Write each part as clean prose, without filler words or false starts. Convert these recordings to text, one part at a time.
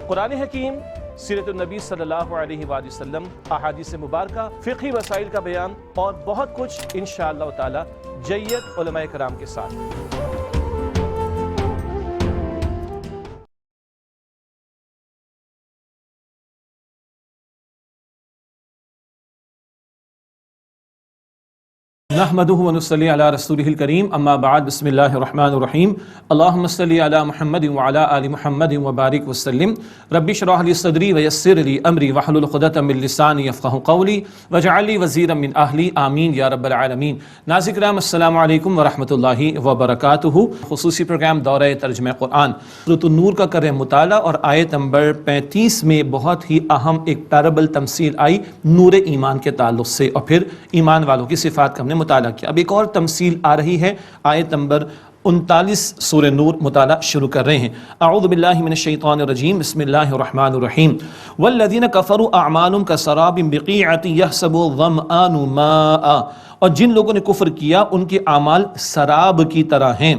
قرآن حکیم، سیرت النبی صلی اللہ علیہ وآلہ وسلم، احادیث مبارکہ، فقہی مسائل کا بیان اور بہت کچھ انشاءاللہ تعالی جید علماء کرام کے ساتھ۔ نحمدہ ونصلی علی رسولہ الکریم، اما بعد، بسم اللہ الرحمن الرحیم، اللہم صلی علی محمد وعلی آل محمد وبارک وسلم۔ رب اشرح لی صدری ویسر لی امری واحلل عقدۃ من لسانی یفقہوا قولی واجعل لی وزیرا من اہلی، آمین یا رب العالمین۔ ناظرین کرام، السلام علیکم ورحمۃ اللہ وبرکاتہ۔ خصوصی پروگرام دورہ ترجمہ قرآن، سورۃ النور کا کر رہے مطالعہ، اور آیت نمبر 35 میں بہت ہی اہم ایک پیرابل تمثیل آئی نور ایمان کے تعلق سے، اور پھر ایمان والوں کی صفات کا ہم نے مطالعہ کیا۔ اب ایک اور تمثیل آ رہی ہے، آیت نمبر 39 سورہ نور مطالعہ شروع کر رہے ہیں۔ اعوذ باللہ من الشیطان الرجیم، بسم اللہ الرحمن الرحیم۔ والذین کفروا اعمالهم کسراب بقیعۃ یحسبہ الظمآن ماء، اور جن لوگوں نے کفر کیا ان کے اعمال سراب کی طرح ہیں،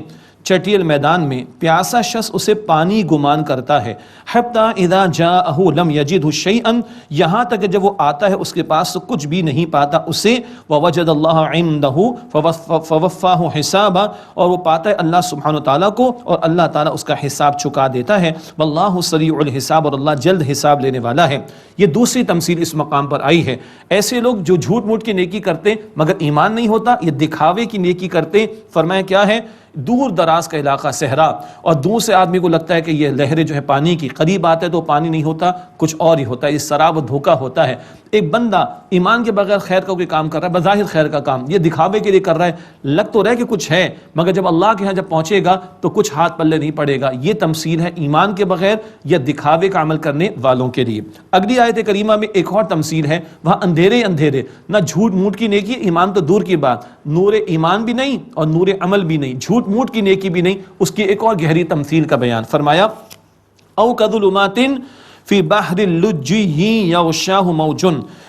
چٹیل میدان میں پیاسا شخص اسے پانی گمان کرتا ہے، حتی اذا جاءہ لم یجدہ شیئا، یہاں تک کہ جب وہ آتا ہے اس کے پاس تو کچھ بھی نہیں پاتا اسے، ووجد اللہ عندہ فوفاہ حسابا، اور وہ پاتا ہے اللہ سبحانہ وتعالیٰ کو اور اللہ تعالیٰ اس کا حساب چکا دیتا ہے، واللہ سریع الحساب، اور اللہ جلد حساب لینے والا ہے۔ یہ دوسری تمثیل اس مقام پر آئی ہے۔ ایسے لوگ جو جھوٹ موٹ کی نیکی کرتے مگر ایمان نہیں ہوتا، یہ دکھاوے کی نیکی کرتے، فرمایا کیا ہے؟ دور دراز کا علاقہ صحرا، اور دور سے آدمی کو لگتا ہے کہ یہ لہریں جو ہے پانی کی، قریب آتے تو پانی نہیں ہوتا، کچھ اور ہی ہوتا ہے، یہ سراب و دھوکہ ہوتا ہے۔ ایک بندہ ایمان کے بغیر خیر کا کوئی کام کر رہا ہے، بظاہر خیر کا کام، یہ دکھاوے کے لیے کر رہا ہے، لگ تو رہے کہ کچھ ہے مگر جب اللہ کے ہاں جب پہنچے گا تو کچھ ہاتھ پلے نہیں پڑے گا۔ یہ تمثیل ہے ایمان کے بغیر یا دکھاوے کا عمل کرنے والوں کے لیے۔ اگلی آیت کریمہ میں ایک اور تمثیل ہے، وہاں اندھیرے اندھیرے، نہ جھوٹ موٹ کی نیکی، ایمان تو دور کی بات، نور ایمان بھی نہیں اور نور عمل بھی نہیں، جھوٹ موٹ کی نیکی بھی نہیں، اس کی ایک اور گہری تمثیل کا بیان فرمایا، او کظلمات فی بحر اللجی یغشاہ موج،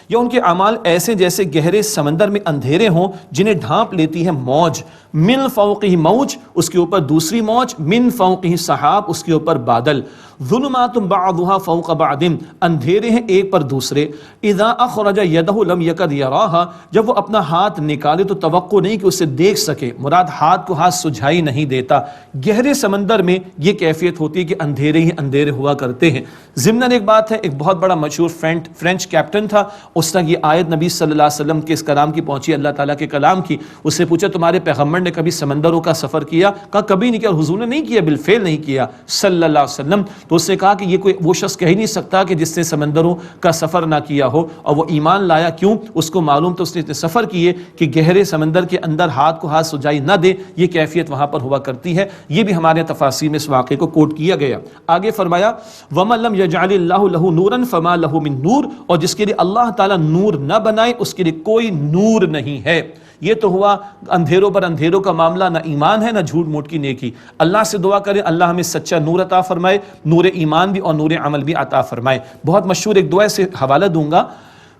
یا ان کے اعمال ایسے جیسے گہرے سمندر میں اندھیرے ہوں جنہیں ڈھانپ لیتی ہے موج، من فوقہ موج، اس کے اوپر دوسری موج، من فوقہ سحاب، اس کے اوپر بادل، ظلمات بعضها فوق بعض، اندھیرے ہیں ایک پر دوسرے، اذا اخرج یدہ لم یکد یراہا، جب وہ اپنا ہاتھ نکالے تو توقع نہیں کہ اسے دیکھ سکے، مراد ہاتھ کو ہاتھ سجھائی نہیں دیتا۔ گہرے سمندر میں یہ کیفیت ہوتی ہے کہ اندھیرے ہی اندھیرے ہوا کرتے ہیں۔ ضمناً ایک بات ہے، ایک بہت بڑا مشہور فرینچ کیپٹن تھا، اس نے یہ آیت نبی صلی اللہ علیہ وسلم کے اس کلام کی پہنچی، اللہ تعالیٰ کے کلام کی، اس سے پوچھا تمہارے پیغمبر نے کبھی سمندروں کا سفر کیا؟ کہا کبھی نہیں کیا، اور حضور نے نہیں کیا، بالفعل نہیں کیا صلی اللہ علیہ وسلم۔ تو اس نے کہا کہ یہ کوئی وہ شخص کہہ ہی نہیں سکتا کہ جس نے سمندروں کا سفر نہ کیا ہو اور وہ ایمان لایا، کیوں؟ اس کو معلوم تو اس نے سفر کیے کہ گہرے سمندر کے اندر ہاتھ کو ہاتھ سجائی نہ دے، یہ کیفیت وہاں پر ہوا کرتی ہے۔ یہ بھی ہمارے تفاسیر میں اس واقعے کو کوٹ کیا گیا۔ آگے فرمایا، وَمَن لَّمْ يَجْعَلِ اللَّهُ لَهُ نُورًا فَمَا لَهُ مِن نُور، اور جس کے لیے اللہ تعالیٰ نور نہ بنائے اس کے لیے کوئی نور نہیں ہے۔ یہ تو ہوا اندھیروں پر اندھیروں کا معاملہ، نہ ایمان ہے نہ جھوٹ موٹ کی نیکی۔ اللہ سے دعا کریں اللہ ہمیں سچا نور عطا فرمائے، نور ایمان بھی اور نور عمل بھی عطا فرمائے۔ بہت مشہور ایک دعا سے حوالہ دوں گا،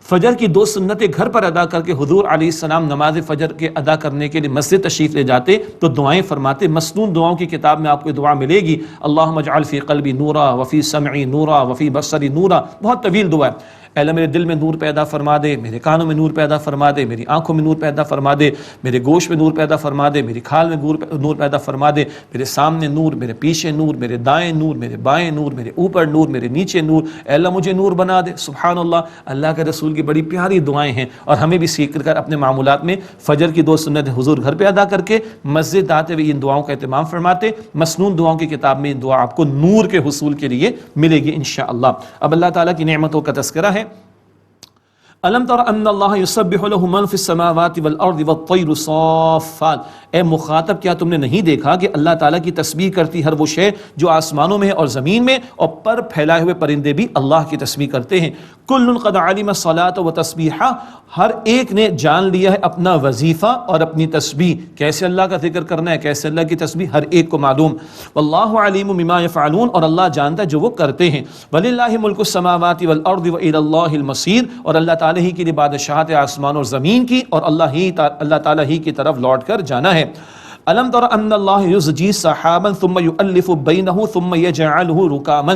فجر کی 2 سنتیں گھر پر ادا کر کے حضور علیہ السلام نماز فجر کے ادا کرنے کے لیے مسجد تشریف لے جاتے تو دعائیں فرماتے۔ مسنون دعاؤں کی کتاب میں آپ کو دعا ملے گی، اللہم اجعل فی قلبی نورا وفی سمعی نورا وفی بصری نورا، بہت طویل دعا ہے۔ اے اللہ میرے دل میں نور پیدا فرما دے، میرے کانوں میں نور پیدا فرما دے، میری آنکھوں میں نور پیدا فرما دے، میرے گوشت میں نور پیدا فرما دے، میری کھال میں نور پیدا فرما دے، میرے سامنے نور، میرے پیچھے نور، میرے دائیں نور، میرے بائیں نور، میرے اوپر نور، میرے نیچے نور، اے اللہ مجھے نور بنا دے۔ سبحان اللہ، اللہ کے رسول کی بڑی پیاری دعائیں ہیں، اور ہمیں بھی سیکھ کر اپنے معمولات میں فجر کی 2 سنتیں حضور گھر پہ ادا کر کے مسجد آتے ہوئے ان دعاؤں کا اہتمام فرماتے۔ مسنون دعاؤں کی کتاب میں ان دعا آپ کو نور کے حصول کے لیے ملے گی انشاءاللہ۔ اب اللہ تعالیٰ کی نعمتوں کا تذکرہ ہے۔ الم تر ان اللہ یسبح له من فی السماوات والارض والطیر صافات، اے مخاطب کیا تم نے نہیں دیکھا کہ اللہ تعالیٰ کی تسبیح کرتی ہر وہ شے جو آسمانوں میں ہے اور زمین میں، اور پر پھیلائے ہوئے پرندے بھی اللہ کی تسبیح کرتے ہیں۔ کل قد علم الصلاۃ وتسبیحہ، ہر ایک نے جان لیا ہے اپنا وظیفہ اور اپنی تسبیح، کیسے اللہ کا ذکر کرنا ہے، کیسے اللہ کی تسبیح، ہر ایک کو معلوم۔ واللہ علیم بما یفعلون، اور اللہ جانتا ہے جو وہ کرتے ہیں۔ وللہ ملک السماوات والارض والی اللہ المصیر، اور اللہ تعالیٰ ہی کی بادشاہت آسمان اور زمین کی، اور اللہ تعالیٰ ہی کی طرف لوٹ کر جانا ہے۔ الم تر ان اللہ یزجی سحابا ثم یؤلف بینہ ثم یجعلہ رکاما،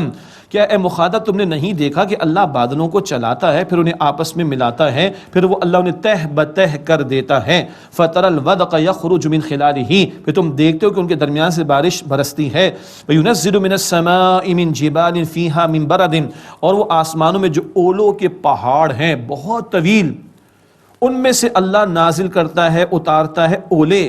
کیا اے مخاطب تم نے نہیں دیکھا کہ اللہ بادلوں کو چلاتا ہے پھر انہیں آپس میں ملاتا ہے پھر وہ اللہ انہیں تہ بتہ کر دیتا ہے فَتَرَى الْوَدْقَ يَخْرُجُ مِنْ خِلَالِهِ پھر تم دیکھتے ہو کہ ان کے درمیان سے بارش برستی ہے وَيُنَزِّلُ مِنَ السَّمَاءِ مِنْ جِبَالٍ فِيهَا مِنْ بَرَدٍ اور وہ آسمانوں میں جو اولوں کے پہاڑ ہیں بہت طویل ان میں سے اللہ نازل کرتا ہے اتارتا ہے اولے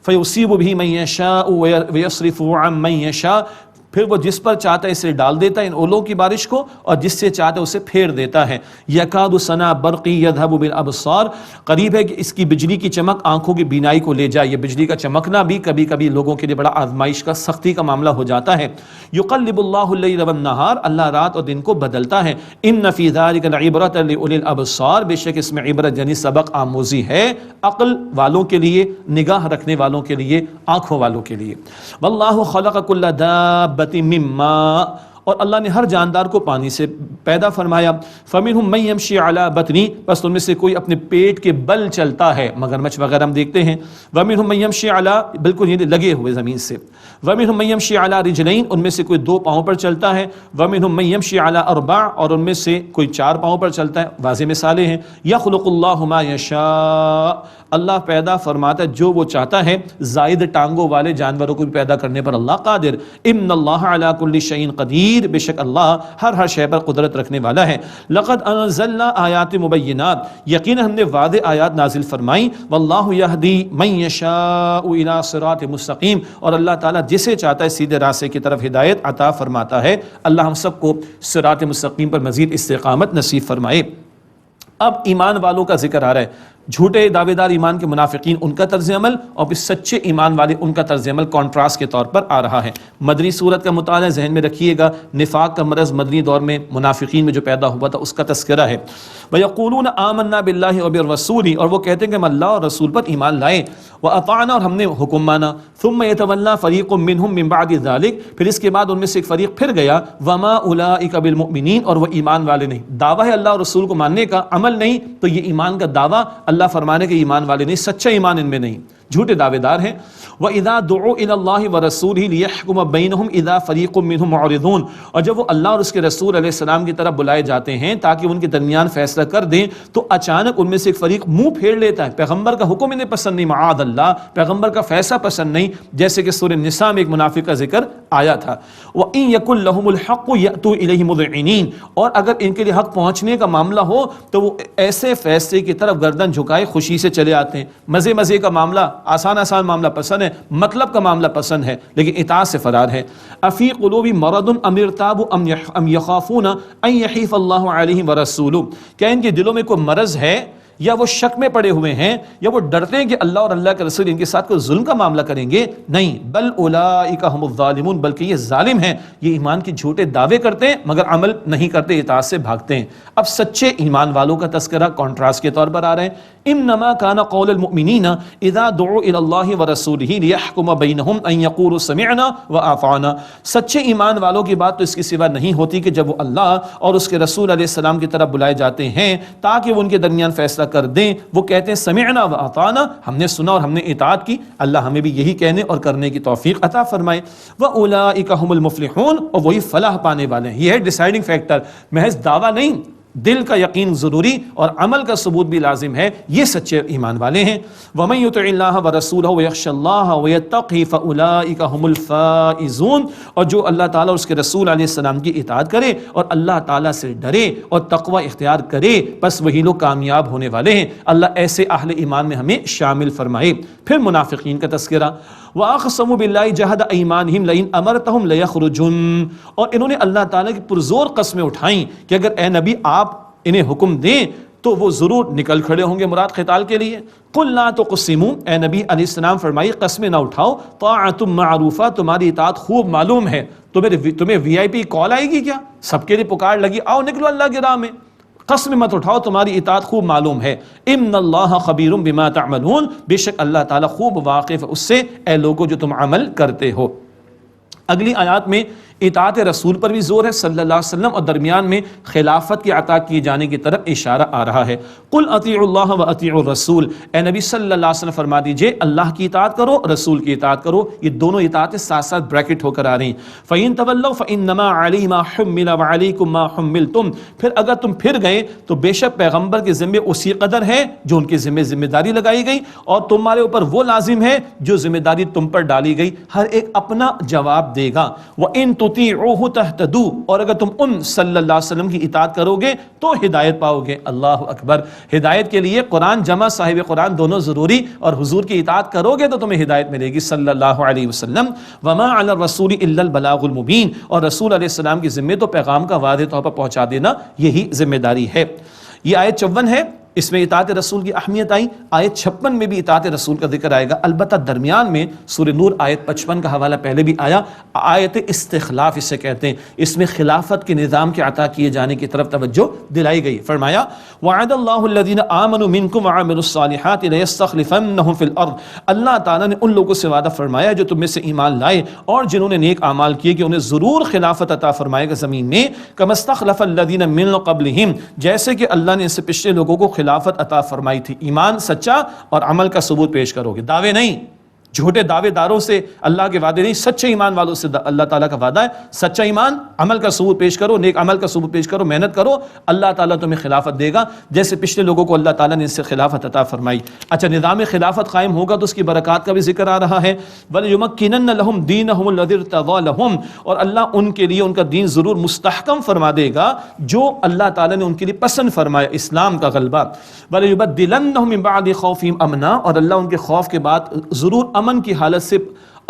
فَيُصِيبُ بِهِ مَن يَشَاءُ وَيَصْرِفُهُ عَن مَن يَشَاءُ پھر وہ جس پر چاہتا ہے اسے ڈال دیتا ہے ان اولوں کی بارش کو اور جس سے چاہتا ہے اسے پھیر دیتا ہے یکاد سنا برقی یذهب بالابصار قریب ہے کہ اس کی بجلی کی چمک آنکھوں کی بینائی کو لے جائے یہ بجلی کا چمکنا بھی کبھی کبھی لوگوں کے لیے بڑا آزمائش کا سختی کا معاملہ ہو جاتا ہے یقلب اللہ اللیل والنہار اللہ رات اور دن کو بدلتا ہے ان فی ذلک لعبرۃ لاولی الابصار بے شک اس میں عبرت یعنی سبق آموزی ہے عقل والوں کے لیے نگاہ رکھنے والوں کے لیے آنکھوں والوں کے لیے واللہ خلق کل دابۃ مما اور اللہ نے ہر جاندار کو پانی سے پیدا فرمایا فَمِنْهُمْ مَنْ يَمْشِي عَلَى بَطْنِهِ بس ان میں سے کوئی اپنے پیٹ کے بل چلتا ہے مگرمچھ وغیرہ ہم دیکھتے ہیں وَمِنْهُمْ مَنْ يَمْشِي عَلَى بالکل یہ لگے ہوئے زمین سے وَمِنْهُمْ مَنْ يَمْشِي عَلَى رِجْلَيْن ان میں سے کوئی 2 پاؤں پر چلتا ہے وَمِنْهُمْ مَنْ يَمْشِي عَلَى 4 اور ان میں سے کوئی 4 پاؤں پر چلتا ہے واضح مثالیں ہیں يَخْلُقُ اللَّهُ مَا يَشَاءُ اللہ پیدا فرماتا ہے جو وہ چاہتا ہے زائد ٹانگوں والے جانوروں کو بھی پیدا کرنے پر اللہ قادر ان اللہ علی کل شیء قدیر بے شک اللہ ہر شے پر قدرت رکھنے والا ہے لقد انزلنا آیات مبینات یقینا ہم نے واضح آیات نازل فرمائی واللہ یہدی من یشاء الی صراط مستقیم اور اللہ تعالیٰ جسے چاہتا ہے سیدھے راستے کی طرف ہدایت عطا فرماتا ہے اللہ ہم سب کو صراط مستقیم پر مزید استقامت نصیب فرمائے اب ایمان والوں کا ذکر آ رہا ہے جھوٹے دعوے دار ایمان کے منافقین ان کا طرز عمل اور پھر سچے ایمان والے ان کا طرز عمل کانٹراسٹ کے طور پر آ رہا ہے مدنی صورت کا مطالعہ ذہن میں رکھیے گا نفاق کا مرض مدنی دور میں منافقین میں جو پیدا ہوا تھا اس کا تذکرہ ہے وَيَقُولُونَ آمَنَّا بِاللَّهِ وَبِالرَّسُولِ اور وہ کہتے ہیں کہ ہم اللہ اور رسول پر ایمان لائے وَأَطَعْنَا اور ہم نے حکم مانا ثُمَّ يَتَوَلَّى فَرِيقٌ مِّنْهُم مِّن بَعْدِ ذَلِكَ پھر اس کے بعد ان میں سے ایک فریق پھر گیا وَمَا أُولَٰئِكَ بِالْمُؤْمِنِينَ اور وہ ایمان والے نہیں دعویٰ ہے اللہ اور رسول کو ماننے کا عمل نہیں تو یہ ایمان کا دعویٰ اللہ فرمانے کے ایمان والے نہیں سچا ایمان ان میں نہیں جھوٹے دعوے دار ہیں وَإِذَا دُعُوا إِلَى اللَّهِ وَرَسُولِهِ لِيَحْكُمَ بَيْنَهُمْ إِذَا فَرِيقٌ مِّنْهُمْ مُعْرِضُونَ اور جب وہ اللہ اور اس کے رسول علیہ السلام کی طرف بلائے جاتے ہیں تاکہ ان کے درمیان فیصلہ کر دیں تو اچانک ان میں سے ایک فریق منہ پھیر لیتا ہے پیغمبر کا حکم انہیں پسند نہیں معاذ اللہ پیغمبر کا فیصلہ پسند نہیں جیسے کہ سورہ نساء میں ایک منافق کا ذکر آیا تھا وَإِن يَكُن لَهُمُ الْحَقُّ يَأْتُوا إِلَيْهِ مُذْعِنِينَ اور اگر ان کے لیے حق پہنچنے کا معاملہ ہو تو وہ ایسے فیصلے کی طرف گردن جھکائے خوشی سے چلے آتے ہیں مزے کا معاملہ آسان معاملہ پسند ہے مطلب کا معاملہ پسند ہے لیکن اطاعت سے فرار ہے افی قلوب مرض ام ارتابوا ام یخافون ان یحیف اللہ علیہم ورسولہ کیا ان کے دلوں میں کوئی مرض ہے یا وہ شک میں پڑے ہوئے ہیں یا وہ ڈرتے ہیں کہ اللہ اور اللہ کے رسول ان کے ساتھ کوئی ظلم کا معاملہ کریں گے نہیں بل اولئک هم الظالمون بلکہ یہ ظالم ہیں یہ ایمان کے جھوٹے دعوے کرتے ہیں مگر عمل نہیں کرتے اطاعت سے بھاگتے ہیں اب سچے ایمان والوں کا تذکرہ کانٹراسٹ کے طور پر آ رہے ہیں انما كان قول المؤمنین اذا دعوا الى الله ورسوله ليحكم بينهم ان يقولوا سمعنا واطعنا سچے ایمان والوں کی بات تو اس کے سوا نہیں ہوتی کہ جب وہ اللہ اور اس کے رسول علیہ السلام کی طرف بلائے جاتے ہیں تاکہ وہ ان کے درمیان فیصلہ کر دیں وہ کہتے ہیں سمعنا واطعنا ہم نے سنا اور ہم نے اطاعت کی اللہ ہمیں بھی یہی کہنے اور کرنے کی توفیق عطا فرمائے واولئک هم المفلحون اور وہی فلاح پانے والے ہیں یہ ہے ڈیسائیڈنگ فیکٹر محض دعویٰ نہیں دل کا یقین ضروری اور عمل کا ثبوت بھی لازم ہے یہ سچے ایمان والے ہیں وَمَن يُطِعِ اللَّهَ وَرَسُولَهُ وَيَخْشَ اللَّهَ وَيَتَّقِهِ فَأُولَئِكَ هُمُ الْفَائِزُونَ اور جو اللہ تعالیٰ اور اس کے رسول علیہ السلام کی اطاعت کرے اور اللہ تعالیٰ سے ڈرے اور تقوی اختیار کرے بس وہی لوگ کامیاب ہونے والے ہیں اللہ ایسے اہل ایمان میں ہمیں شامل فرمائے پھر منافقین کا تذکرہ وَأَقْسَمُوا بِاللَّهِ جَهْدَ أَيْمَانِهِمْ لَئِنْ أَمَرْتَهُمْ لَيَخْرُجُنَّ اور انہوں نے اللہ تعالیٰ کی پرزور قسمیں اٹھائیں کہ اگر اے نبی آپ انہیں حکم دیں تو وہ ضرور نکل کھڑے ہوں گے مراد قتال کے لیے قُلْ لَا تُقْسِمُوا اے نبی علیہ السلام فرمائیے قسمیں نہ اٹھاؤ طاعۃ معروفہ تمہاری اطاعت خوب معلوم ہے تمہیں وی آئی پی کال آئے گی کیا سب کے لیے پکار لگی آؤ نکلو اللہ کی راہ میں قسم مت اٹھاؤ تمہاری اطاعت خوب معلوم ہے ان اللہ خبیر بما تعملون بے شک اللہ تعالیٰ خوب واقف ہے اس سے اے لوگو جو تم عمل کرتے ہو اگلی آیات میں اطاعت رسول پر بھی زور ہے صلی اللہ علیہ وسلم، اور درمیان میں خلافت کے عطا کیے جانے کی طرف اشارہ آ رہا ہے۔ قل اطیعوا اللہ و اطیعوا الرسول، اے نبی صلی اللہ علیہ وسلم فرما دیجئے اللہ کی اطاعت کرو، رسول کی اطاعت کرو۔ یہ دونوں اطاعتیں ساتھ ساتھ بریکٹ ہو کر آ رہی ہیں۔ فَإِن تَوَلَّوْا فَإِنَّمَا عَلَيْهِ مَا حُمِّلَ وَعَلَيْكُمْ مَا حُمِّلْتُمْ، پھر اگر تم پھر گئے تو بے شک پیغمبر کے ذمے اسی قدر ہے جو ان کے ذمہ داری لگائی گئی، اور تمہارے اوپر وہ لازم ہے جو ذمہ داری تم پر ڈالی گئی۔ ہر ایک اپنا جواب دے گا۔ وَإِن تُطِيعُوهُ تَهْتَدُوا، اور اگر تم ان صلی اللہ علیہ وسلم کی اطاعت کرو گے تو ہدایت پاؤ گے۔ اللہ اکبر، ہدایت کے لیے قرآن جمع صاحب قرآن دونوں ضروری، اور حضور کی اطاعت کرو گے تو تمہیں ہدایت ملے گی صلی اللہ علیہ وسلم۔ وَمَا عَلَى الرَّسُولِ إِلَّا الْبَلَاغُ الْمُبِينُ، اور رسول علیہ السلام کی ذمہ تو پیغام کا واضح طور پر پہنچا دینا یہی ذمہ داری ہے۔ یہ آیت 54 ہے، اس میں اطاعت رسول کی اہمیت آئی۔ آیت 56 میں بھی اطاعت رسول کا ذکر آئے گا، البتہ درمیان میں سورہ نور آیت 55 کا حوالہ پہلے بھی آیا، آیت استخلاف اسے کہتے ہیں۔ اس میں خلافت کے نظام کے عطا کیے جانے کی طرف توجہ دلائی گئی۔ فرمایا وعد اللہ الذین آمنوا منکم وعملوا الصالحات لیستخلفنہم فی الارض، اللہ تعالیٰ نے ان لوگوں سے وعدہ فرمایا جو تم میں سے ایمان لائے اور جنہوں نے نیک اعمال کیے کہ انہیں ضرور خلافت عطا فرمائے گا زمین میں، کما استخلف الذین من قبلہم، جیسے کہ اللہ نے اس سے پچھلے لوگوں کو خلافت عطا فرمائی تھی۔ ایمان سچا اور عمل کا ثبوت پیش کرو گے، دعوے نہیں، جھوٹے دعوے داروں سے اللہ کے وعدے نہیں، سچے ایمان والوں سے اللہ تعالیٰ کا وعدہ ہے، سچا ایمان، عمل کا ثبوت پیش کرو، نیک عمل کا ثبوت پیش کرو، محنت کرو، اللہ تعالیٰ تمہیں خلافت دے گا جیسے پچھلے لوگوں کو اللہ تعالیٰ نے اس سے خلافت عطا فرمائی۔ اچھا، نظام خلافت قائم ہوگا تو اس کی برکات کا بھی ذکر آ رہا ہے۔ وَلَيُمَكِّنَنَّ لَهُمْ دِينَهُمُ الَّذِي ارْتَضَىٰ لَهُمْ، اور اللہ ان کے لیے ان کا دین ضرور مستحکم فرما دے گا جو اللہ تعالیٰ نے ان کے لیے پسند فرمایا، اسلام کا غلبہ۔ وَلَيُبَدِّلَنَّهُم مِّن بَعْدِ خَوْفِهِمْ أَمْنًا، اور اللہ ان کے خوف کے بعد ضرور امن کی حالت سے،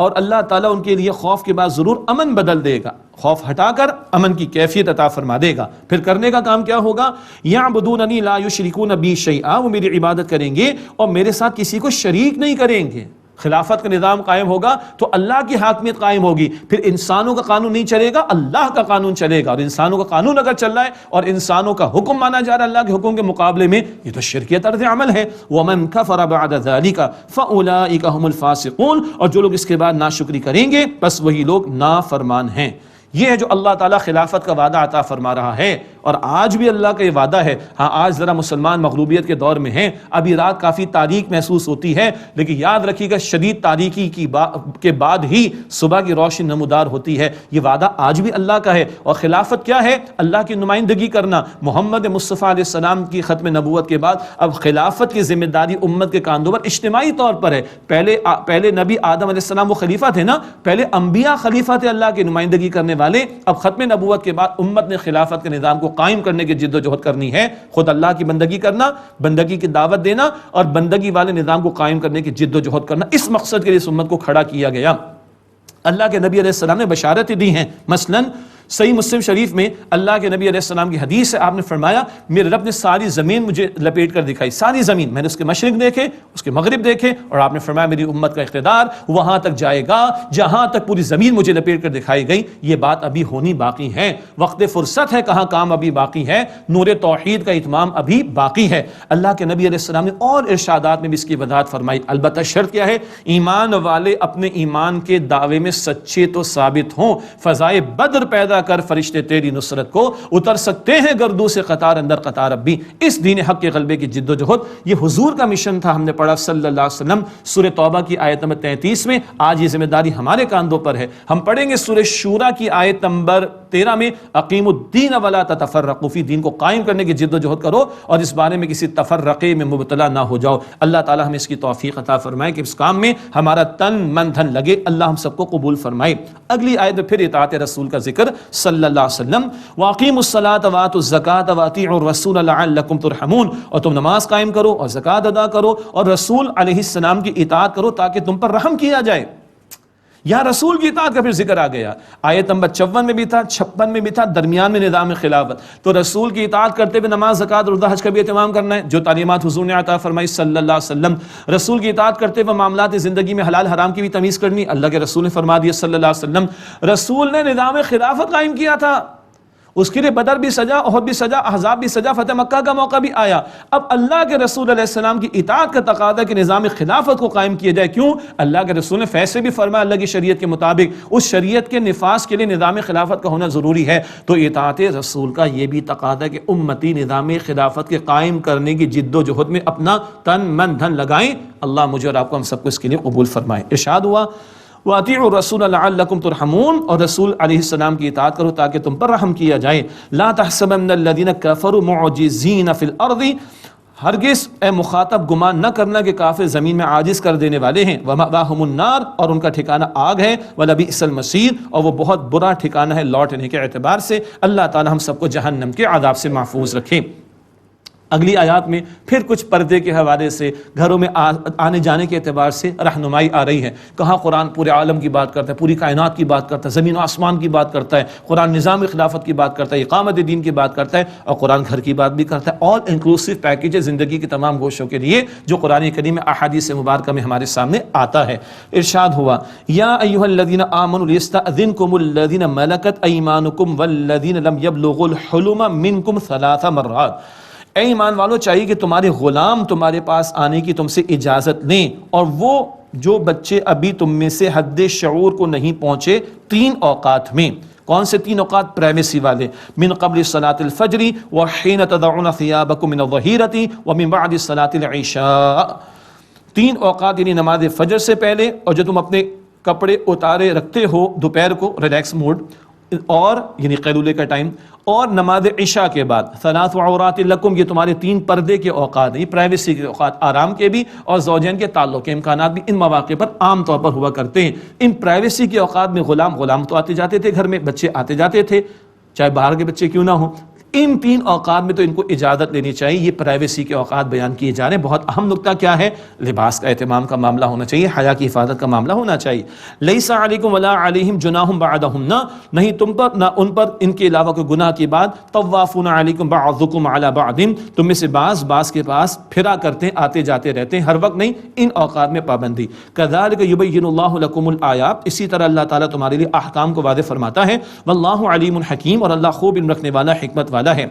اور اللہ تعالیٰ ان کے لیے خوف کے بعد ضرور امن بدل دے گا، خوف ہٹا کر امن کی کیفیت عطا فرما دے گا۔ پھر کرنے کا کام کیا ہوگا؟ یعبدوننی لا یشرکون بی شیئا، وہ میری عبادت کریں گے اور میرے ساتھ کسی کو شریک نہیں کریں گے۔ خلافت کا نظام قائم ہوگا تو اللہ کی حاکمیت قائم ہوگی، پھر انسانوں کا قانون نہیں چلے گا، اللہ کا قانون چلے گا، اور انسانوں کا قانون اگر چل رہا ہے اور انسانوں کا حکم مانا جا رہا ہے اللہ کے حکم کے مقابلے میں، یہ تو شرک طرز عمل ہے۔ وَمَنْ كَفَرَ بَعْدَ ذَلِكَ فَأُولَٰئِكَ هُمُ الْفَاسِقُونَ، اور جو لوگ اس کے بعد ناشکری کریں گے بس وہی لوگ نافرمان ہیں۔ یہ ہے جو اللہ تعالیٰ خلافت کا وعدہ عطا فرما رہا ہے، اور آج بھی اللہ کا یہ وعدہ ہے۔ ہاں آج ذرا مسلمان مغلوبیت کے دور میں ہیں، ابھی رات کافی تاریک محسوس ہوتی ہے، لیکن یاد رکھیے گا شدید تاریکی کے بعد ہی صبح کی روشنی نمودار ہوتی ہے۔ یہ وعدہ آج بھی اللہ کا ہے، اور خلافت کیا ہے؟ اللہ کی نمائندگی کرنا۔ محمد مصطفیٰ علیہ السلام کی ختم نبوت کے بعد اب خلافت کی ذمہ داری امت کے کاندھوں پر اجتماعی طور پر ہے۔ پہلے نبی آدم علیہ السلام وہ خلیفہ تھے نا، پہلے انبیاء خلیفہ تھے اللہ کی نمائندگی کرنے والے، اب ختم نبوت کے بعد امت نے خلافت کے نظام کو قائم کرنے کی جد و جہد کرنی ہے، خود اللہ کی بندگی کرنا، بندگی کی دعوت دینا اور بندگی والے نظام کو قائم کرنے کی جد و جہد کرنا، اس مقصد کے لیے اس امت کو کھڑا کیا گیا۔ اللہ کے نبی علیہ السلام نے بشارتیں دی ہیں، مثلاً صحیح مسلم شریف میں اللہ کے نبی علیہ السلام کی حدیث ہے، آپ نے فرمایا میرے رب نے ساری زمین مجھے لپیٹ کر دکھائی، ساری زمین، میں نے اس کے مشرق دیکھے، اس کے مغرب دیکھے، اور آپ نے فرمایا میری امت کا اقتدار وہاں تک جائے گا جہاں تک پوری زمین مجھے لپیٹ کر دکھائی گئی۔ یہ بات ابھی ہونی باقی ہے، وقت فرصت ہے، کہاں کام ابھی باقی ہے، نور توحید کا اتمام ابھی باقی ہے۔ اللہ کے نبی علیہ السلام نے اور ارشادات میں بھی اس کی وضاحت فرمائی، البتہ شرط کیا ہے؟ ایمان والے اپنے ایمان کے دعوے میں سچے تو ثابت ہوں، فضائے بدر پیدا کر فرشتے تیری نصرت کو اتر سکتے ہیں گردوں سے قطار اندر قطار اب بھی۔ اس دین حق کے غلبے کی جد و جہد یہ حضور کا مشن تھا، ہم نے پڑھا صلی اللہ علیہ وسلم سورہ توبہ کی آیت نمبر 33 میں، آج یہ ذمہ داری ہمارے کاندھوں پر ہے۔ ہم پڑھیں گے سورہ شورا کی آیت نمبر 13 میں، اقیم الدین ولا تتفرقوا فی، دین کو قائم کرنے کی جد و جہد کرو اور اس بارے میں کسی تفرقے میں مبتلا نہ ہو جاؤ۔ اللہ تعالی ہمیں اس کی توفیق عطا فرمائے کہ اس کام میں ہمارا تن من دھن لگے، اللہ ہم سب کو قبول فرمائے۔ اگلی آیت میں پھر اطاعت رسول کا ذکر صلی اللہ علیہ وسلم، وَأَقِيمُوا الصَّلَاةَ وَآتُوا الزَّكَاةَ وَأَطِيعُوا الرَّسُولَ لَعَلَّكُمْ تُرْحَمُونَ، اور تم نماز قائم کرو اور زکوٰۃ ادا کرو اور رسول علیہ السلام کی اطاعت کرو تاکہ تم پر رحم کیا جائے۔ یہاں رسول کی اطاعت کا پھر ذکر آ گیا، آیت نمبر 54 میں بھی تھا، 56 میں بھی تھا، درمیان میں نظام خلافت۔ تو رسول کی اطاعت کرتے ہوئے نماز، زکوٰۃ، روزہ، حج کا بھی اہتمام کرنا ہے، جو تعلیمات حضور نے عطا فرمائی صلی اللہ علیہ وسلم۔ رسول کی اطاعت کرتے ہوئے معاملات زندگی میں حلال حرام کی بھی تمیز کرنی، اللہ کے رسول نے فرما دیا صلی اللہ علیہ وسلم۔ رسول نے نظام خلافت قائم کیا تھا، اس کے لیے بدر بھی سجا، احد بھی سجا، احزاب بھی سجا، فتح مکہ کا موقع بھی آیا۔ اب اللہ کے رسول علیہ السلام کی اطاعت کا تقاضا کہ نظام خلافت کو قائم کیا جائے۔ کیوں؟ اللہ کے رسول نے فیصلے بھی فرمایا اللہ کی شریعت کے مطابق، اس شریعت کے نفاذ کے لیے نظام خلافت کا ہونا ضروری ہے۔ تو اطاعت رسول کا یہ بھی تقاضا کہ امتی نظام خلافت کے قائم کرنے کی جد و جہد میں اپنا تن من دھن لگائیں۔ اللہ مجھے اور آپ کو ہم سب کو اس کے لیے قبول فرمائے۔ ارشاد ہوا وَأَطِيعُوا الرَّسُولَ لَعَلَّكُمْ تُرْحَمُونَ، اور رسول علیہ السلام کی اطاعت کرو تاکہ تم پر رحم کیا جائے۔ لَا تَحْسَبَنَّ الَّذِينَ كَفَرُوا مُعْجِزِينَ فِي الْأَرْضِ، ہرگز اے مخاطب گمان نہ کرنا کہ کافر زمین میں عاجز کر دینے والے ہیں۔ وَمَأْوَاهُمُ النَّارُ، اور ان کا ٹھکانہ آگ ہے۔ وَلَبِئْسَ الْمَصِيرُ، اور وہ بہت برا ٹھکانہ ہے لوٹنے کے اعتبار سے۔ اللہ تعالی ہم سب کو جہنم کے عذاب سے محفوظ رکھے۔ اگلی آیات میں پھر کچھ پردے کے حوالے سے گھروں میں آنے جانے کے اعتبار سے رہنمائی آ رہی ہے۔ کہاں قرآن پورے عالم کی بات کرتا ہے، پوری کائنات کی بات کرتا ہے، زمین و آسمان کی بات کرتا ہے، قرآن نظام خلافت کی بات کرتا ہے، اقامت دین کی بات کرتا ہے، اور قرآن گھر کی بات بھی کرتا ہے۔ آل انکلوسیو پیکیج ہے زندگی کی تمام گوشوں کے لیے جو قرآن کریم احادیث مبارکہ میں ہمارے سامنے آتا ہے۔ ارشاد ہوا یا ایھا الذین آمنوا لیستأذنکم الذین ملکت ایمانکم والذین لم یبلغوا الحلم منکم ثلاث مرات، اے ایمان والو چاہیے کہ تمہارے غلام تمہارے پاس آنے کی تم سے اجازت لیں، اور وہ جو بچے ابھی تم میں سے حد شعور کو نہیں پہنچے 3 اوقات میں۔ کون سے 3 اوقات؟ پرائیویسی والے، من قبل صلاۃ الفجر وحین تضعون ثیابکم من الظہیرۃ ومن بعد صلاۃ العشاء۔ 3 اوقات یعنی نماز فجر سے پہلے، اور جو تم اپنے کپڑے اتارے رکھتے ہو دوپہر کو ریلیکس موڈ، اور یعنی قیلولے کا ٹائم، اور نماز عشاء کے بعد۔ ثلاث عورات لکم، یہ تمہارے 3 پردے کے اوقات ہیں، یہ پرائیویسی کے اوقات، آرام کے بھی اور زوجین کے تعلق کے امکانات بھی ان مواقع پر عام طور پر ہوا کرتے ہیں۔ ان پرائیویسی کے اوقات میں غلام تو آتے جاتے تھے گھر میں، بچے آتے جاتے تھے، چاہے باہر کے بچے کیوں نہ ہوں۔ ان 3 اوقات میں تو ان کو اجازت لینی چاہیے۔ یہ پرائیویسی کے اوقات بیان کیے جا رہے ہیں۔ بہت اہم نقطہ کیا ہے؟ لباس کا اہتمام کا معاملہ ہونا چاہیے، حیا کی حفاظت کا معاملہ ہونا چاہیے۔ لیس علیکم ولا علیہم جناح بعدہن، نہیں تم پر نہ ان پر ان کے علاوہ کوئی گناہ کی بات۔ طوافون علیکم بعضکم علی بعض، تم میں سے بعض کے پاس پھرا کرتے ہیں، آتے جاتے رہتے ہیں، ہر وقت نہیں، ان اوقات میں پابندی۔ کذالک یبین اللہ لکم الآیات، اسی طرح اللہ تعالیٰ تمہارے لیے احکام کو واضح فرماتا ہے۔ واللہ علیم حکیم، اور اللہ خوب علم رکھنے والا، حکمت والا ہے۔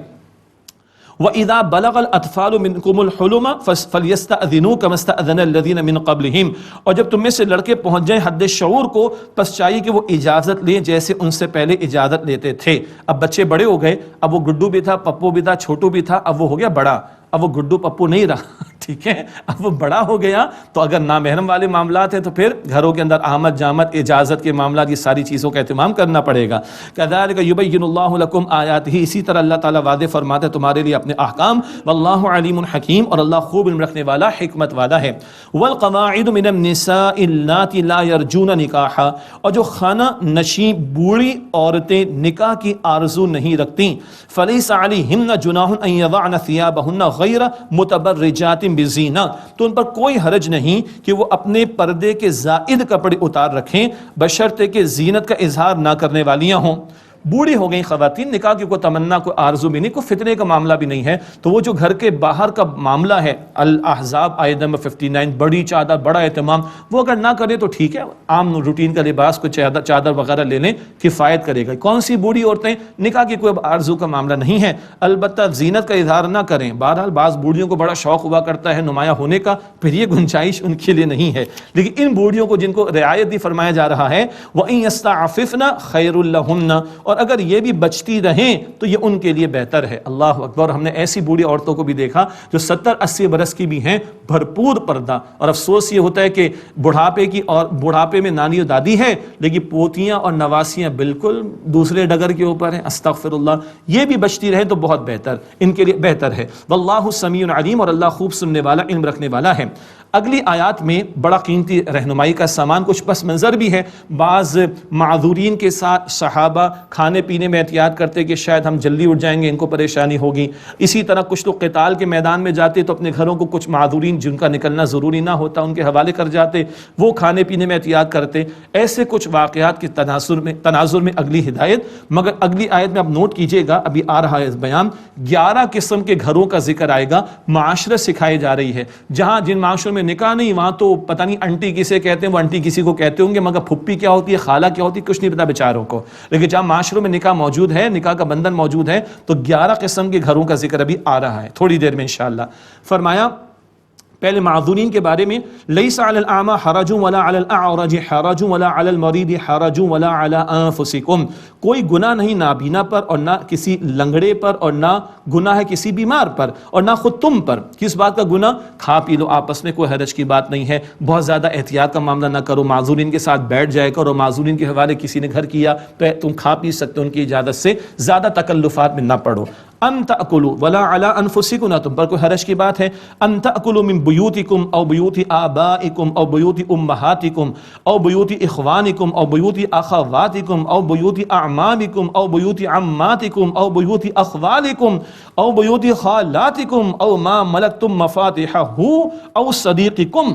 وَإِذَا بَلَغَ الْأَطْفَالُ مِنْكُمُ الْحُلُمَ فَلْيَسْتَأْذِنُوا كَمَا اسْتَأْذَنَ الَّذِينَ مِنْ قَبْلِهِمْ، اور جب تم میں سے لڑکے پہنچ جائیں حد شعور کو، پس چاہیے کہ وہ اجازت لیں جیسے ان سے پہلے اجازت لیتے تھے۔ اب بچے بڑے ہو گئے، اب وہ گڈو بھی تھا، پپو بھی تھا، چھوٹو بھی تھا، اب وہ ہو گیا بڑا، اب وہ گڈو پپو نہیں رہا، ٹھیک ہے، اب وہ بڑا ہو گیا، تو اگر نامحرم والے معاملات ہیں تو پھر گھروں کے اندر آمد جامد، اجازت کے معاملات، یہ ساری چیزوں کا اہتمام کرنا پڑے گا۔ کذالک یبین اللہ لکم آیاتہ، اسی طرح اللہ تعالیٰ واضح فرماتا ہے تمہارے لیے اپنے احکام۔ واللہ علیم حکیم، اور اللہ خوب علم رکھنے والا، حکمت والا ہے۔ والقواعد من النساء اللاتی لا یرجون نکاحا، اور جو خانہ نشیں بوڑھی عورتیں نکاح کی آرزو نہیں رکھتی، فلیس علیہن جناح ان یضعن ثیابہن غیر متبرجات بزینہ، تو ان پر کوئی حرج نہیں کہ وہ اپنے پردے کے زائد کپڑے اتار رکھیں، بشرطے کہ زینت کا اظہار نہ کرنے والیاں ہوں۔ بوڑھی ہو گئیں خواتین، نکاح کی کوئی تمنا، کوئی آرزو بھی نہیں، کوئی فتنے کا معاملہ بھی نہیں ہے، تو وہ جو گھر کے باہر کا معاملہ ہے، الاحزاب آیت نمبر 59، بڑی چادر، بڑا اہتمام، وہ اگر نہ کرے تو ٹھیک ہے، عام روٹین کا لباس، کوئی چادر وغیرہ لے لیں، کفایت کرے گا۔ کون سی بوڑھی عورتیں؟ نکاح کی کوئی آرزو کا معاملہ نہیں ہے، البتہ زینت کا اظہار نہ کریں۔ بہرحال بعض بوڑھیوں کو بڑا شوق ہوا کرتا ہے نمایاں ہونے کا، پھر یہ گنجائش ان کے لیے نہیں ہے، لیکن ان بوڑھیوں کو جن کو رعایت بھی فرمایا جا رہا ہے، وَإِن يَسْتَعْفِفْنَ خَيْرٌ لَهُنَّ، اور اگر یہ بھی بچتی رہیں تو یہ ان کے لیے بہتر ہے۔ اللہ اکبر، ہم نے ایسی بوڑھی عورتوں کو بھی دیکھا جو 70-80 برس کی بھی ہیں، بھرپور پردہ، اور افسوس یہ ہوتا ہے کہ بڑھاپے میں نانی اور دادی ہے، لیکن پوتیاں اور نواسیاں بالکل دوسرے ڈگر کے اوپر ہیں، استغفر اللہ۔ یہ بھی بچتی رہیں تو بہت بہتر، ان کے لیے بہتر ہے۔ واللہ سمیع علیم، اور اللہ خوب سننے والا، علم رکھنے والا ہے۔ اگلی آیات میں بڑا قیمتی رہنمائی کا سامان، کچھ پس منظر بھی ہے۔ بعض معذورین کے ساتھ صحابہ کھانے پینے میں احتیاط کرتے کہ شاید ہم جلدی اٹھ جائیں گے، ان کو پریشانی ہوگی۔ اسی طرح کچھ لوگ قتال کے میدان میں جاتے تو اپنے گھروں کو کچھ معذورین جن کا نکلنا ضروری نہ ہوتا ان کے حوالے کر جاتے، وہ کھانے پینے میں احتیاط کرتے۔ ایسے کچھ واقعات کے تناظر میں اگلی ہدایت، مگر اگلی آیت میں آپ نوٹ کیجئے گا، ابھی آ رہا ہے اس بیان، 11 قسم کے گھروں کا ذکر آئے گا۔ معاشرت سکھائی جا رہی ہے، جہاں جن معاشروں میں نکاح نہیں، وہاں تو پتہ نہیں انٹی کسے کہتے ہیں، وہ انٹی کسی کو کہتے ہوں گے، مگر پھپھی کیا ہوتی ہے، خالہ کیا ہوتی ہے، کچھ نہیں پتا بیچاروں کو۔ لیکن جہاں معاشرت معاشروں میں نکاح موجود ہے، نکاح کا بندھن موجود ہے، تو 11 قسم کے گھروں کا ذکر ابھی آ رہا ہے تھوڑی دیر میں انشاءاللہ۔ فرمایا پہلے معذورین کے بارے میں، لیس علی الاعمى حرج ولا علی الاعرج حرج ولا علی المریض حرج ولا علی انفسکم، کوئی گناہ نہیں نابینا پر اور نہ کسی لنگڑے پر اور نہ گناہ ہے کسی بیمار پر اور نہ خود تم پر۔ کس بات کا گناہ؟ کھا پی لو آپس میں، کوئی حرج کی بات نہیں ہے، بہت زیادہ احتیاط کا معاملہ نہ کرو، معذورین کے ساتھ بیٹھ جائے کرو، معذورین کے حوالے کسی نے گھر کیا تو تم کھا پی سکتے ہو ان کی اجازت سے، زیادہ تکلفات میں نہ پڑو۔ ان تاکلوا ولا علی انفسکم، نہ تم پر کوئی حرج کی بات ہے، ان تاکلوا من بیوتکم او بیوت آبائکم او بیوت امہاتکم او بیوت اخوانکم او بیوت اخواتکم او بیوت اعمامکم او بیوت عماتکم او بیوت اخوالکم او بیوت خالاتکم او ما ملکتم مفاتحہ او صدیقکم۔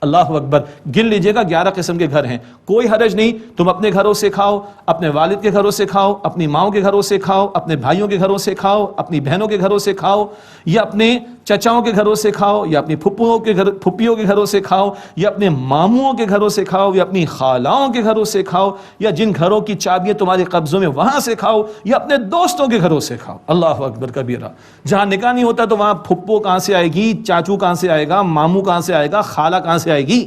اللہ اکبر، گن لیجئے گا 11 قسم کے گھر ہیں، کوئی حرج نہیں، تم اپنے گھروں سے کھاؤ، اپنے والد کے گھروں سے کھاؤ، اپنی ماؤں کے گھروں سے کھاؤ، اپنے بھائیوں کے گھروں سے کھاؤ، اپنی بہنوں کے گھروں سے کھاؤ، یا اپنے چچاؤں کے گھروں سے کھاؤ، یا اپنی پھپھیوں کے گھروں سے کھاؤ، یا اپنے ماموں کے گھروں سے کھاؤ، یا اپنی خالاؤں کے گھروں سے کھاؤ، یا جن گھروں کی چابیاں تمہارے قبضوں میں وہاں سے کھاؤ، یا اپنے دوستوں کے گھروں سے کھاؤ۔ اللہ اکبر کبیرہ، جہاں نکاح نہیں ہوتا تو وہاں پھپھو کہاں سے آئے گی، چاچو کہاں سے آئے گا، ماموں کہاں سے آئے گا، خالہ کہاں سے آئے گی،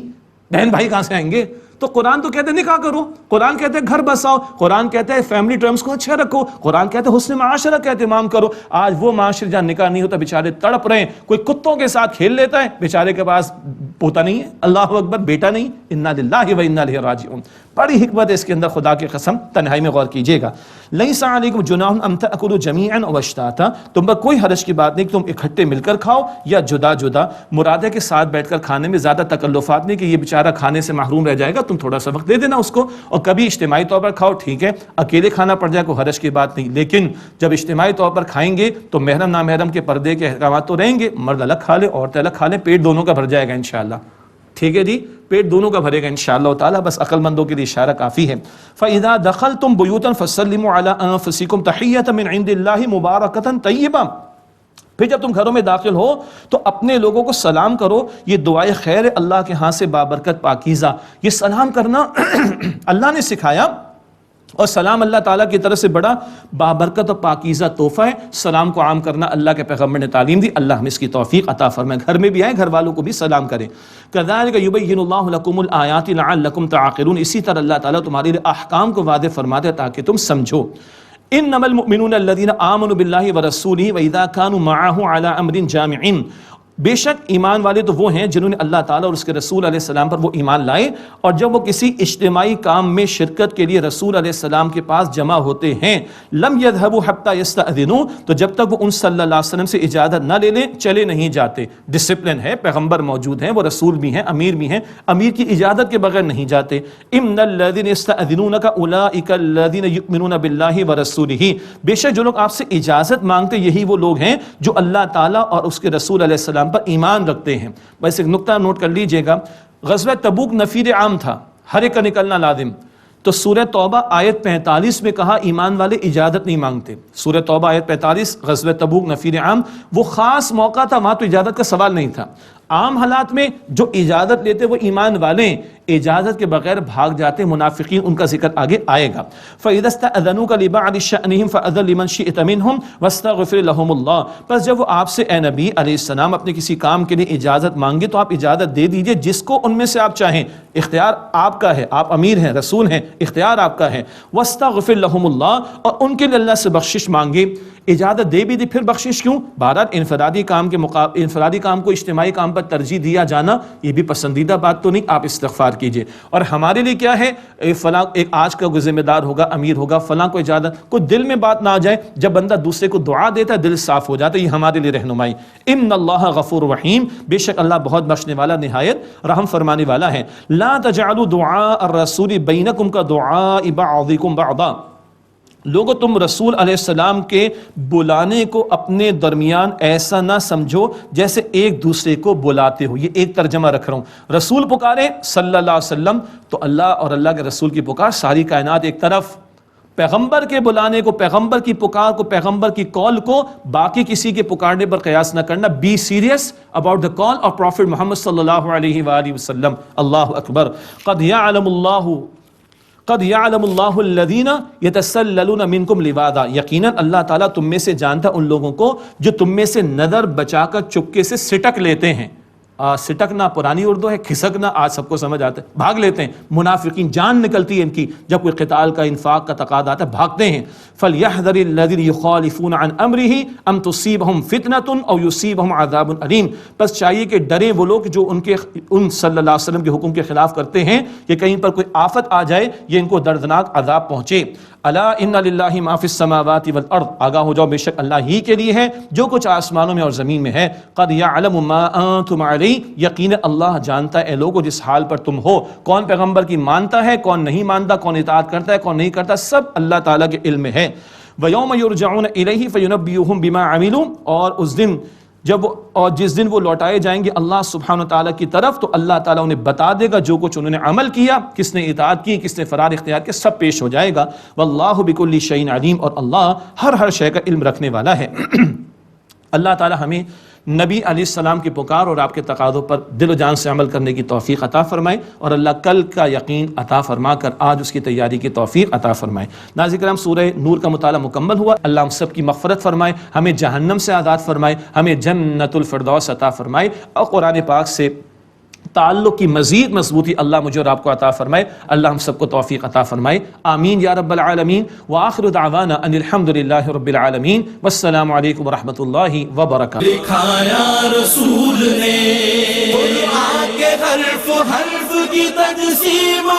بہن بھائی کہاں سے آئیں گے؟ تو قرآن تو کہتے ہیں نکاح کرو، قرآن کہتے ہیں گھر بساؤ، قرآن کہتے ہیں فیملی ٹرمز کو اچھا رکھو، قرآن کہتے ہیں حسن معاشرہ کا اہتمام کرو۔ آج وہ معاشرے جہاں نکاح نہیں ہوتا بیچارے تڑپ رہے ہیں، کوئی کتوں کے ساتھ کھیل لیتا ہے، بیچارے کے پاس پوتا نہیں ہے، اللہ اکبر، بیٹا نہیں، انا للہ و انا الیہ راجعون۔ بڑی حکمت ہے اس کے اندر، خدا کی قسم تنہائی میں غور کیجیے گا۔ لیس علیکم جناح ان تاکلوا جمیعا او اشتاتا، تم پر کوئی حرج کی بات نہیں کہ تم اکٹھے مل کر کھاؤ یا جدا جدا، مراد ہے کہ ساتھ بیٹھ کر کھانے میں زیادہ تکلفات نہیں کہ یہ بیچارہ کھانے سے محروم رہ جائے گا، تم تھوڑا سا وقت دے دینا اس کو، اور کبھی اجتماعی طور پر کھاؤ ٹھیک ہے، اکیلے کھانا پڑ جائے کوئی حرج کی بات نہیں، لیکن جب اجتماعی طور پر کھائیں گے تو محرم نامحرم کے پردے کے احکامات تو رہیں گے، مرد الگ کھا لے عورت الگ کھا لے، پیٹ دونوں کا بھر جائے گا انشاءاللہ، ٹھیک ہے جی، پیٹ دونوں کا بھرے گا انشاءاللہ تعالی، بس عقل مندوں کے لیے اشارہ کافی ہے۔ فَإِذَا دَخَلْتُمْ بُيُوتًا فَسَلِّمُوا عَلَىٰ أَنفُسِكُمْ تَحِيَّةً مِّنْ عِندِ اللَّهِ مُبَارَكَةً طَيِّبَةً، پھر جب تم گھروں میں داخل ہو تو اپنے لوگوں کو سلام کرو، یہ دعائے خیر اللہ کے ہاں سے بابرکت پاکیزہ، یہ سلام کرنا اللہ نے سکھایا، اور سلام اللہ تعالیٰ کی طرف سے بڑا بابرکت اور پاکیزہ تحفہ ہے، سلام کو عام کرنا اللہ کے پیغمبر نے تعلیم دی، اللہ ہمیں اس کی توفیق عطا فرمائے، گھر میں بھی آئیں گھر والوں کو بھی سلام کریں۔ کذالک یبین اللہ لکم الآیات لعلکم تعقلون، اسی طرح اللہ تعالیٰ تمہارے لیے احکام کو واضح فرماتے ہیں تاکہ تم سمجھو۔ انما المؤمنون الذین آمنوا باللہ ورسولہ واذا كانوا معه علی امر جامع، بے شک ایمان والے تو وہ ہیں جنہوں نے اللہ تعالیٰ اور اس کے رسول علیہ السلام پر وہ ایمان لائے، اور جب وہ کسی اجتماعی کام میں شرکت کے لیے رسول علیہ السلام کے پاس جمع ہوتے ہیں، لم يذهبوا حتى يستأذنوا، تو جب تک وہ ان صلی اللہ علیہ وسلم سے اجازت نہ لے لیں چلے نہیں جاتے، ڈسپلن ہے، پیغمبر موجود ہیں، وہ رسول بھی ہیں، امیر بھی ہیں، امیر کی اجازت کے بغیر نہیں جاتے۔ ان الذين يستأذنونك اولئك الذين يؤمنون بالله ورسوله، بے شک جو لوگ آپ سے اجازت مانگتے یہی وہ لوگ ہیں جو اللہ تعالیٰ اور اس کے رسول علیہ السلام پر ایمان رکھتے ہیں۔ بس ایک نقطہ نوٹ کر لیجئے گا، غزوہ تبوک نفیر عام تھا، ہر ایک کا نکلنا لازم، تو سورہ توبہ آیت 45 میں کہا ایمان والے اجازت نہیں مانگتے، سورہ توبہ آیت 45، غزوہ تبوک نفیر عام، وہ خاص موقع تھا، وہاں تو اجازت کا سوال نہیں تھا۔ عام حالات میں جو اجازت لیتے وہ ایمان والے، اجازت کے بغیر بھاگ جاتے منافقین، ان کا ذکر آگے آئے گا۔ فَإِذَا اسْتَأْذَنُوكَ لِبَعْضِ شَأْنِهِمْ فَأْذَن لِمَنْ شِئْتَ مِنْهُمْ وَاسْتَغْفِرْ لَهُمُ اللَّهُ، پس جب وہ آپ سے اے نبی علیہ السلام اپنے کسی کام کے لیے اجازت مانگے تو آپ اجازت دے دیجئے جس کو ان میں سے آپ چاہیں، اختیار آپ کا ہے، آپ امیر ہیں، رسول ہیں، اختیار آپ کا ہے۔ وَاسْتَغْفِرْ لَهُمُ اللَّهُ، اور ان کے لیے اللہ سے بخشش مانگے، اجازت دے بھی دی، پھر بخشش کیوں؟ بہرحال انفرادی کام کو اجتماعی کام پر ترجیح دیا جانا یہ بھی پسندیدہ بات تو نہیں، آپ استغفار کیجئے۔ اور ہمارے لیے کیا ہے، فلاں ایک آج کا کوئی ذمہ دار ہوگا، امیر ہوگا، فلاں کو اجازت، کوئی دل میں بات نہ آ جائے، جب بندہ دوسرے کو دعا دیتا ہے دل صاف ہو جاتا ہے، یہ ہمارے لیے رہنمائی۔ ان اللہ غفور رحیم، بے شک اللہ بہت بخشنے والا نہایت رحم فرمانے والا ہے۔ لا تجعلوا دعاء الرسول بینکم کا دعاء بعضکم بعضا، لوگوں تم رسول علیہ السلام کے بلانے کو اپنے درمیان ایسا نہ سمجھو جیسے ایک دوسرے کو بلاتے ہو، یہ ایک ترجمہ رکھ رہا ہوں، رسول پکارے صلی اللہ علیہ وسلم تو اللہ اور اللہ کے رسول کی پکار ساری کائنات ایک طرف، پیغمبر کے بلانے کو، پیغمبر کی پکار کو، پیغمبر کی کال کو باقی کسی کے پکارنے پر قیاس نہ کرنا، be serious about the call of prophet Muhammad صلی اللہ علیہ وآلہ وسلم۔ اللہ اکبر۔ قد یعلم اللہ قد یعلم اللہ الذین یتسللون منکم لواذا، یقیناً اللہ تعالیٰ تم میں سے جانتا ان لوگوں کو جو تم میں سے نظر بچا کر چپکے سے سٹک لیتے ہیں۔ سٹکنا پرانی اردو ہے، کھسکنا آج سب کو سمجھ آتا ہے، بھاگ لیتے ہیں۔ منافقین جان نکلتی ہے ان کی جب کوئی قتال کا انفاق کا تقاضا آتا ہے، بھاگتے ہیں۔ فَلْيَحْذَرِ الَّذِينَ يُخَالِفُونَ عَنْ أَمْرِهِ أَن تُصِيبَهُمْ فِتْنَةٌ أَوْ يُصِيبَهُمْ عَذَابٌ أَلِيمٌ، بس چاہیے کہ ڈریں وہ لوگ جو ان صلی اللہ علیہ وسلم کے حکم کے خلاف کرتے ہیں کہ کہیں پر کوئی آفت آ جائے، یہ ان کو دردناک عذاب پہنچے۔ الا ان للہ ما فی السماوات والارض، آگاہ ہو جاؤ بے شک اللہ ہی کے لیے ہے جو کچھ آسمانوں میں اور زمین میں ہے۔ قد یعلم ما انتم علیہ، یقین اللہ جانتا ہے اے لوگو جس حال پر تم ہو، کون پیغمبر کی مانتا ہے، کون نہیں مانتا، کون اطاعت کرتا ہے، کون نہیں کرتا، سب اللہ تعالیٰ کے علم میں ہے۔ وَيَوْمَ يُرْجَعُونَ إِلَيْهِ فَيُنَبِّئُهُم بِمَا عَمِلُوا، اور اس دن جس دن وہ لوٹائے جائیں گے اللہ سبحانہ تعالیٰ کی طرف، تو اللہ تعالیٰ انہیں بتا دے گا جو کچھ انہوں نے عمل کیا، کس نے اطاعت کی، کس نے فرار اختیار کیا، سب پیش ہو جائے گا۔ واللہ بکل شیء علیم، اور اللہ ہر شے کا علم رکھنے والا ہے۔ اللہ تعالیٰ ہمیں نبی علیہ السلام کی پکار اور آپ کے تقاضوں پر دل و جان سے عمل کرنے کی توفیق عطا فرمائے، اور اللہ کل کا یقین عطا فرما کر آج اس کی تیاری کی توفیق عطا فرمائے۔ ناظرین کرام، سورہ نور کا مطالعہ مکمل ہوا، اللہ ہم سب کی مغفرت فرمائے، ہمیں جہنم سے آزاد فرمائے، ہمیں جنت الفردوس عطا فرمائے، اور قرآن پاک سے تعلق کی مزید مضبوطی اللہ مجھے اور آپ کو عطا فرمائے۔ اللہ ہم سب کو توفیق عطا فرمائے، آمین یا رب العالمین۔ وآخر دعوانا ان الحمدللہ رب العالمین، والسلام علیکم ورحمۃ اللہ وبرکاتہ۔ دکھایا رسول نے قرآن کے حرف حرف کی تجسیم